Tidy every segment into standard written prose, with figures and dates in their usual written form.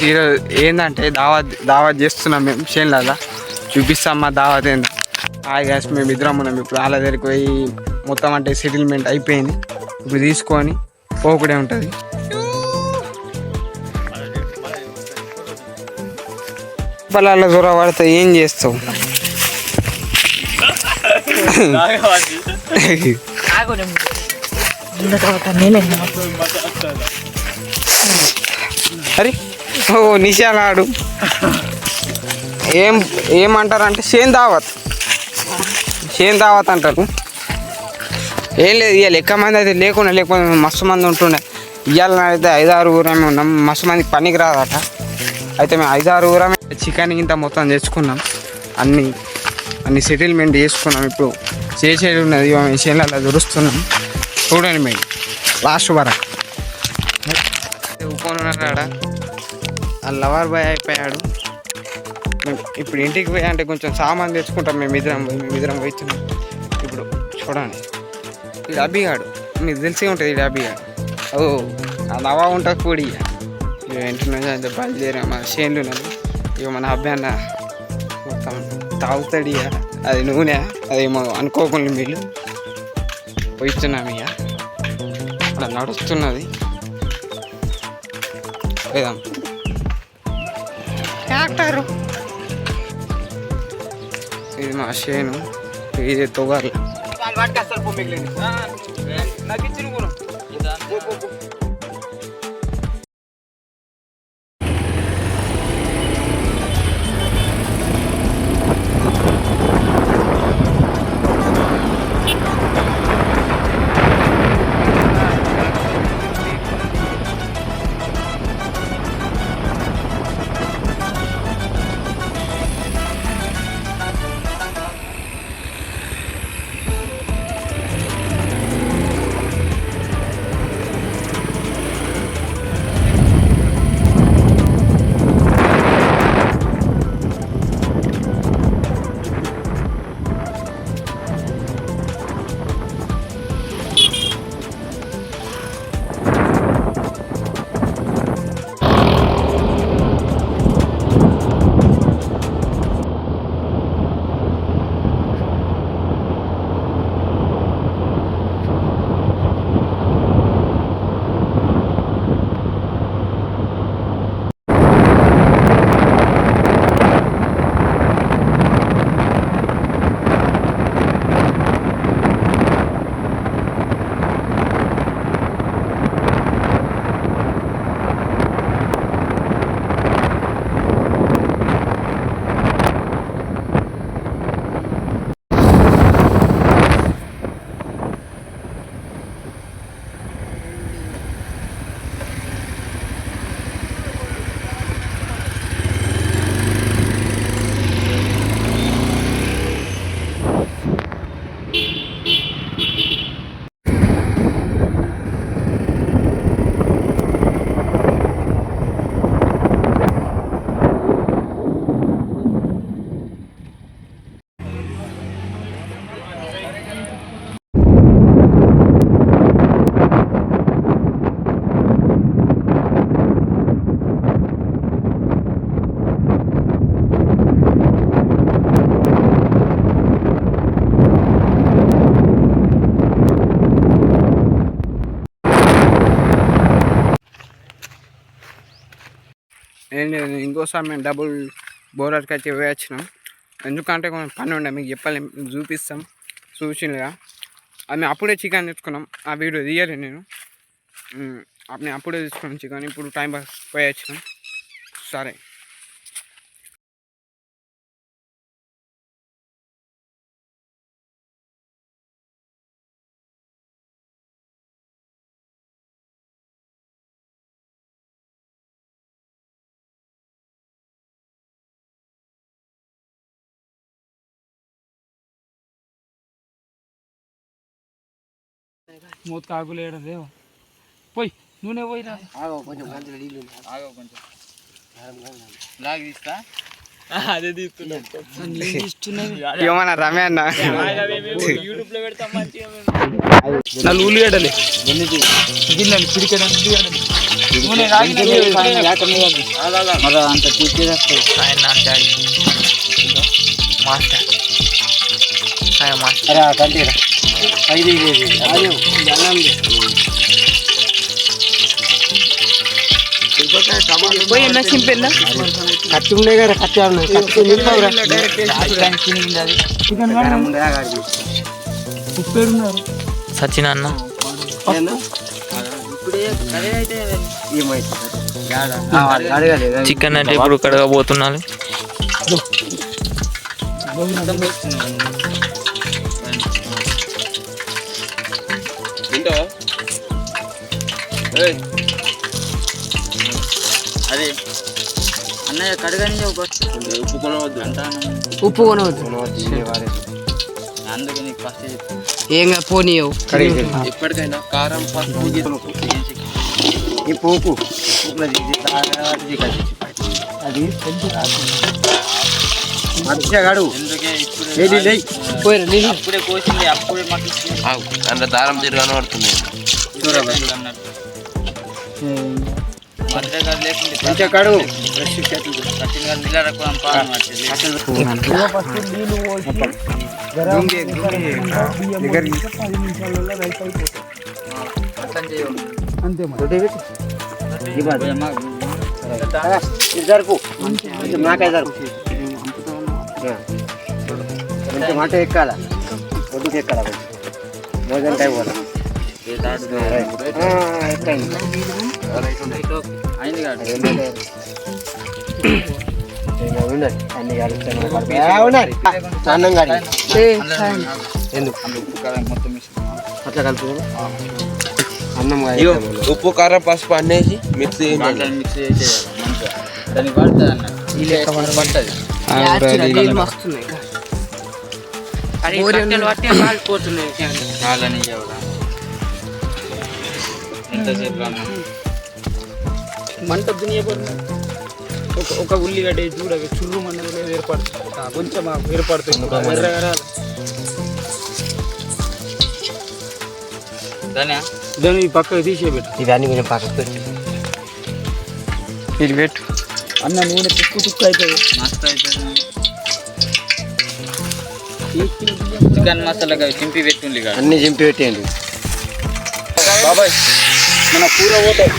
ఈరోజు ఏంటంటే దావత్ చేస్తున్నాం మేము షేన్లాగా చూపిస్తాం మా దావత్ ఏందో. గ్యాస్ మేము ఇద్దరం ఉన్నాం. ఇప్పుడు వాళ్ళ దగ్గరికి పోయి మొత్తం అంటే సెటిల్మెంట్ అయిపోయింది. ఇప్పుడు తీసుకొని పోకుడే ఉంటుంది. పొలాల్లో దూర పడితే ఏం చేస్తావు? అరే ఓ నిషాలాడు ఏమంటారంటే షేన్ దావత్ అంటారు. ఏం లేదు, ఇవాళ ఎక్కువ మంది అయితే లేకపోతే మస్తు మంది ఉంటుండే. ఇవాళ అయితే 5-6 ఊరమే ఉన్నాం. మస్తు మందికి పనికి రాదట. అయితే మేము 5-6 ఊరమే చికెన్ ఇంత మొత్తం తెచ్చుకున్నాం. అన్ని సెటిల్మెంట్ చేసుకున్నాం. ఇప్పుడు చేసేది ఉన్నది షేన్లలో దురుస్తున్నాం. చూడండి మేము లాస్ట్ వరకు ఉన్నాడు. ఆ లవర్ బాయ్ అయిపోయాడు. మేము ఇప్పుడు ఇంటికి పోయి అంటే కొంచెం సామాన్ తెచ్చుకుంటాం. మేమిద్దరం పోయిస్తున్నాం. ఇప్పుడు చూడండి, ఇది అభిగాడు, మీకు తెలిసే ఉంటుంది. ఇది అభిగాడు. ఆ నవా ఉంటుంది కూడి. వెంటనే బయలుదేరా మన షేన్లు ఉన్నది. ఇక మన అబ్బాయి మొత్తం తాగుతాడు. ఇక అది నూనె అదేమో అనుకోకుండా మీరు పోయిస్తున్నాం. ఇక అక్కడ నడుస్తున్నది. వేదాం ట్రాక్టరు. ఇది మా షేను. ఇది తొగర్లు. ఇంకోసారి మేము డబుల్ బోర్డర్కి అయితే వేయచ్చినాం. ఎందుకంటే కొంచెం పని ఉండే, మీకు చెప్పలేం, చూపిస్తాం చూసినగా. అది మేము అప్పుడే చికెన్ తెచ్చుకున్నాం. ఆ వీడియో తీయలే నేను. మేము అప్పుడే తీసుకున్నాం చికెన్. ఇప్పుడు టైం పాస్ పోయొచ్చినాం. సరే మూత కాకులేడదే పోయి నూనె పోయి రా. కొంచెం లాగ్ తీస్తా. అదే తీస్తున్నా ఏమన్నా రమే అన్న యూట్యూబ్ లో పెడతాం. మంచిగా ఉల్లిగడ్డలే గిన్నె పిడికెడ మరి అంత తీసేది ఆయన అంటే మాస్టర్ మాస్టర్ కంటిరా ఐదు కత్తి ఉన్నాయి కదా కత్తి సచిన్ అన్న చికెన్ అంటే ఇప్పుడు కడగబోతున్నాను అదే అన్నయ్య కడగని ఉప్పు కొనవద్దు అంటాను ఉప్పు కొనవద్దు అందుకే నీకు ఫస్ట్ ఏం పోనీయవు ఎప్పటికైనా కారం పసుపు ఈ పోపు అది మంచిగాడు ఎందుకే అప్పుడే కోసింది అప్పుడే మాకు అంత దారం తిరగానే పడుతుంది మంచిగా కాడు జరుపు నాకే జరుపు మంచి మాట ఎక్కాల ఒడ్డుకి ఎక్కాల భోజనం టైం పోదా అట్లా కలుపు అన్నం ఉప్పు కారం పసుపు అన్నేసి మిక్స్ మిక్స్ చేసేయాలి మంచిగా దానికి పడుతుంది అన్న పడుతుంది కాలని ఎంతసేపు మంట దునియబడి ఒక ఉల్లిగడ్డ చూడగా చుర్రు మన ఏర్పడుతుంది కొంచెం ఏర్పడుతుంది దాన్ని పక్కకు తీసేపెట్టు ఇవన్నీ కొంచెం పక్కకు ఇది పెట్టు అన్న నూనె తుక్కు తుక్కు అవుతుంది మస్తు అవుతుంది చికెన్ మసాలా చింపి పెట్టుండి అన్ని చింపి పెట్టేయండి బాబాయ్ మన కూర పోతాయి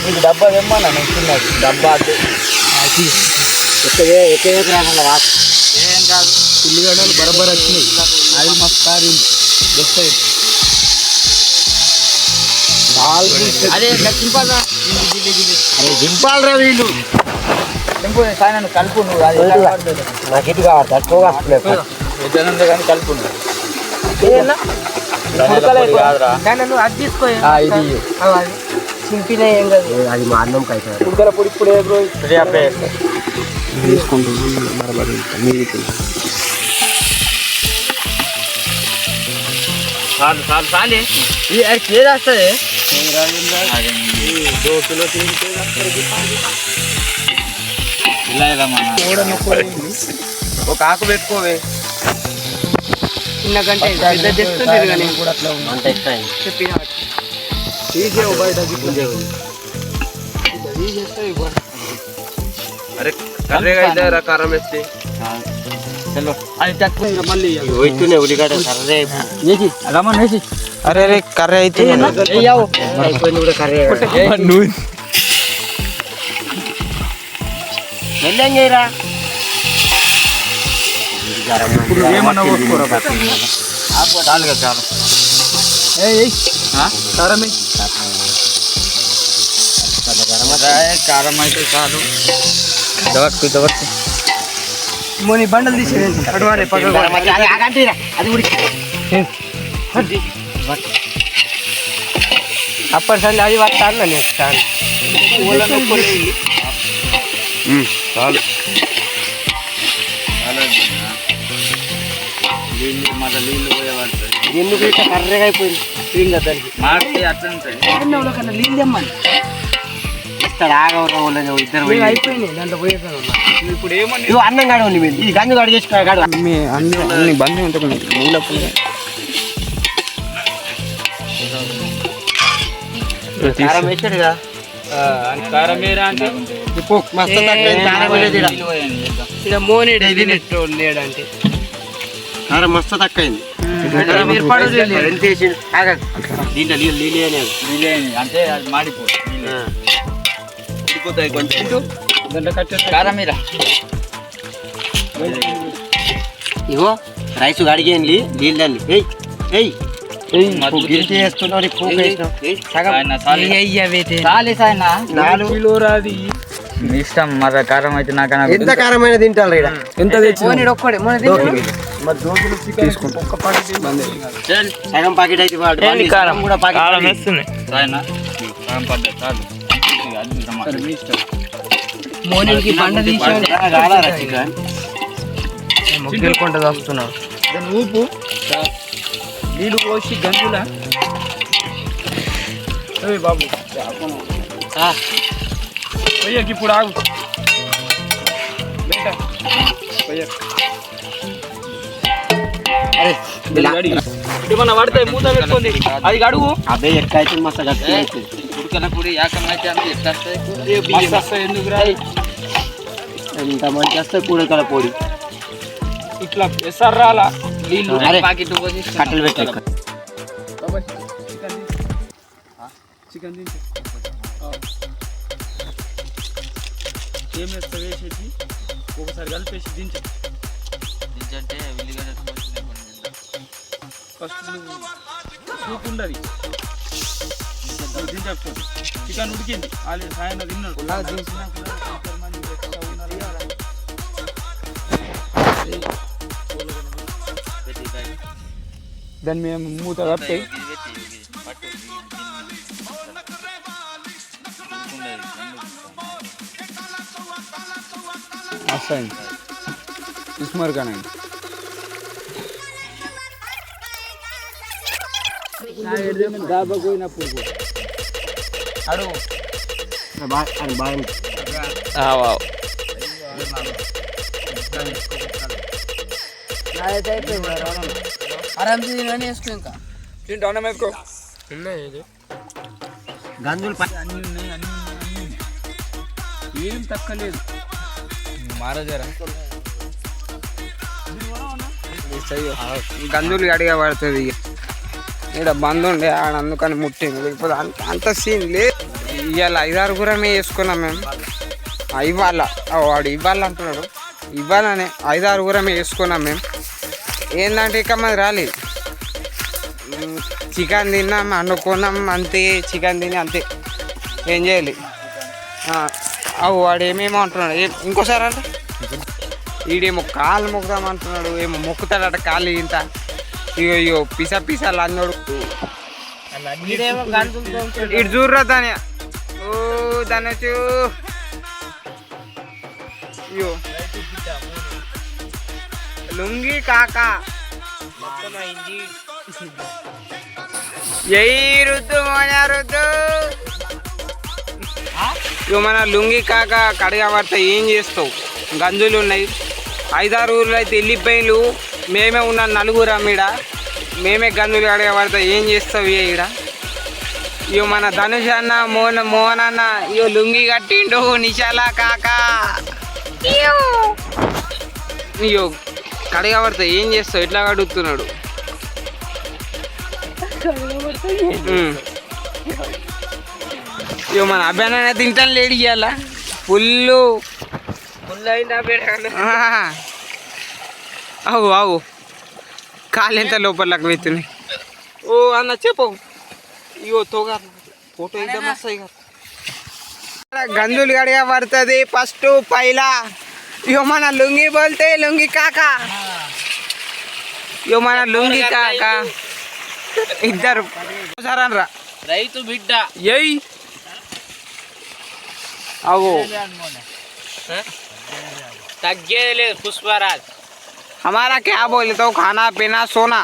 మీకు డబ్బా తెమ్మన్నా నేను చిన్నది డబ్బా ఏం కాదు ఉల్లిగడ్డలు బరబర్ వచ్చినాయి అది మస్తు కారింది వస్తాయి అదే చింపాలరా దింపాలరా వీళ్ళు నన్ను కలుపు నువ్వు అది నాకు ఇటు కావాలి తక్కువగా కానీ కలుపు నువ్వు అది తీసుకో చింపిన ఏం కాదు అది మా అన్నం కైతే ఉడకల పొడి ఇప్పుడు చాలు చాలు చాలే ఏది వస్తుంది 2 కిలో ఒక ఆకు పెట్టుకోవే చిన్న కంటే పెద్ద తెస్తుంది కానీ కూడా అట్లా అంత ఇష్టం చెప్పిన తీసేవు బయట అరే కర్రీ అయితే కారం వేస్తే అది తక్కువ మళ్ళీ పోయితూనే ఉల్లిగడ్డ కర్రే వేసి రమ్మని వేసి అరే రే కర్రీ అయితే అయిపోయింది కూడా కర్రే మెల్లం చేయరా ఇప్పుడు ఏమన్నా కోసుకోరా చాలుగా చాలు కారం అయితే చాలు దొరకదు మోని బండలు తీసేది అడవాడే అది అప్పటి సంది అది వస్తాను నెక్స్ట్ చాలు నీళ్ళు మళ్ళీ నీళ్ళు పోయే పడుతుంది ఎందుకు ఇట్లా కర్రగా అయిపోయింది ఇంకా దానికి మాకి అట్లా ఉంటుంది నీళ్ళు తెమ్మని ఇస్తాడు ఆగవరం ఇద్దరు అయిపోయినాయి దాంట్లో పోయేసాను ఇప్పుడు ఏమని ఇవి అన్నం కాడ ఉంది మీరు ఈ గంజు కాడ చేసుకో కాడ మీ అన్ని బంద్ ఉంటాయి నీళ్ళప్పుడు కారం వేసాడుగా కారం వేరా అంటే మస్తు తక్కువైంది కారం వేయలేదు ఈడ. ఇక్కడ మోనేడు తినేట్టు లేడంటే కారం మస్తు తక్కువైంది ఎంత వేసిండు దీంట్లో నీళ్ళు అంటే అది మాడిపో ఉడిపోతాయి కొంచెం గంట కట్టేస్తే కారం మీద ఇగో రైస్ కడిగేయండి నీళ్ళని ఎయ్ ఎయ్ గిరిటి వేస్తున్నావు నాలుగు కిలో రాది ఇష్టం మరి కారం అయితే నాకన్నా ఎంత కారమైన తింటారు ఇక్కడ ఎంత తెచ్చి మరి దోశలు చికెన్ ఒక్క పాకెట్ సగం పాకెట్ అయితే వాడు కారం కూడా పాకెట్ వేస్తుంది మోనికి పండు చికెన్ ముగ్గురుకుంటూ వస్తున్నావు దాని ఊపు నీళ్ళు పోసి గంజుల బాబు పోయ్యకి ఇప్పుడు ఆగు ఏమన్నా పడితే మూత పెట్టుకుంది అది అడుగు అదే ఎక్క అయితే మస్తు గట్టి అవుతుంది ఉడకనప్పుడు యాకం అయితే అంత ఎట్లా వస్తాయి ఎందుకు రా ఎంత మంచి వస్తే కూడకల పొడి ఇట్లా ఎసర్రాల నీళ్ళు అరే, పాకెట్ పోసి కట్టెలు పెట్టి చికెన్ తింటే ఏం వేస్తా వేసేసి ఒకసారి కలిపేసి దించు దించంటే ఉల్లిగడ్డ ఫస్ట్ సూప్ ఉండదు దించకపోతే చికెన్ ఉడికింది ఆల్రెడీ సాయంత్రం తిన్నాడు దాన్ని మేము మూత కప్పి వస్తాయి ఇస్మార్ ఖాన్ అండి దాబాకు పోయినప్పుడు అడుగు బాగా ఆరామ్సే తినని వేసుకో ఇంకా తింటా అన్నం వేసుకో గంజులు అన్నీ ఉన్నాయి అన్నీ ఏం తక్కలేదు మారాజారా గంజులు అడిగా పడుతుంది ఇక్కడ బంద్ ఉండే ఆడ అందుకని ముట్టింది లేకపోతే అంత సీన్ లేదు ఇవాళ 5-6 గురమే వేసుకున్నాం మేము ఇవాళ వాడు ఇవ్వాలి అంటున్నాడు ఇవ్వాలనే 5-6 గురమే వేసుకున్నాం మేము ఏంటంటే ఇక మాది రాలేదు చికెన్ తిన్నాం వండుకున్నాం అంతే చికెన్ తిని అంతే ఏం చేయాలి వాడు ఏమేమో అంటున్నాడు ఇంకోసారి అంటే వీడేమో కాళ్ళు మొక్కుదాం అంటున్నాడు ఏమో మొక్కుతాడట కాళ్ళు ఇంత ఇగో పిసలు అన్నాడు ఇటు చూడరా దాని ఓ దాని వచ్చి అయ్యో లుంగి కాక రుద్దు మోనా రుద్దు ఇక మన లుంగి కాక కడిగా పడితే ఏం చేస్తావు గంజులు ఉన్నాయి 5-6 ఊర్లు అయితే వెళ్ళిపోయిలు మేమే ఉన్నాం 4 ఈడ మేమే గంజులు కడిగా పడితే ఏం చేస్తావు ఈడ ఇక మన ధనుష్ అన్న మోహన్ అన్న ఇక లుంగి కట్టిండు నిశాల కాక అయ్యో కడిగా పడితే ఏం చేస్తావు ఎట్లా కడుగుతున్నాడు ఇక మన అభ్యాన తింటాను లేడు ఇవాళ ఫుల్ అవు కాలు ఎంత లోపలకు వెళ్తున్నాయి ఓ అన్న చెప్పు ఇగో తోగా ఫోటో ఇద్దాం వస్తాయి గంజులు గడిగా పడుతుంది ఫస్ట్ పైలా ఇగో మన లుంగి బోల్తే లుంగి కాక ఇగో మన లుంగి కాక ఇద్దరు సరనరా రైతు బిడ్డ यही आओ తగ్గేలే పుష్పరాజ్ हमारा क्या बोले तो खाना पीना सोना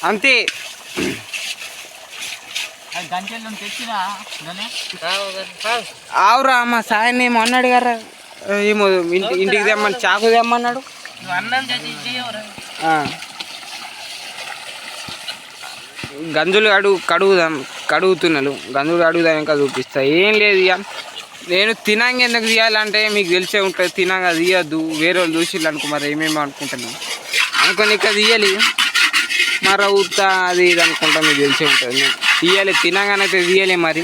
అంతే ఆవురా మా సాయన్ ఏమో అన్నాడు గారా ఏమో ఇంటికి తెమ్మని చాకు తెమ్మన్నాడు గంజులు కడుగుతున్నాను. గంజులు కడుగుదాం ఇంకా చూపిస్తా. ఏం లేదు ఇక నేను తినంగా ఎందుకు తీయాలంటే మీకు తెలిసే ఉంటుంది. తినంగా తీయద్దు, వేరే వాళ్ళు చూసిళ్ళు అనుకో మరి ఏమేమో అనుకుంటున్నాను అనుకొని ఇక్కడ తీయాలి. మరి ఉత్తా అది ఇది అనుకుంటా మీకు తెలిసే ఉంటుంది. తీయాలి, తినంగానైతే తీయాలి. మరి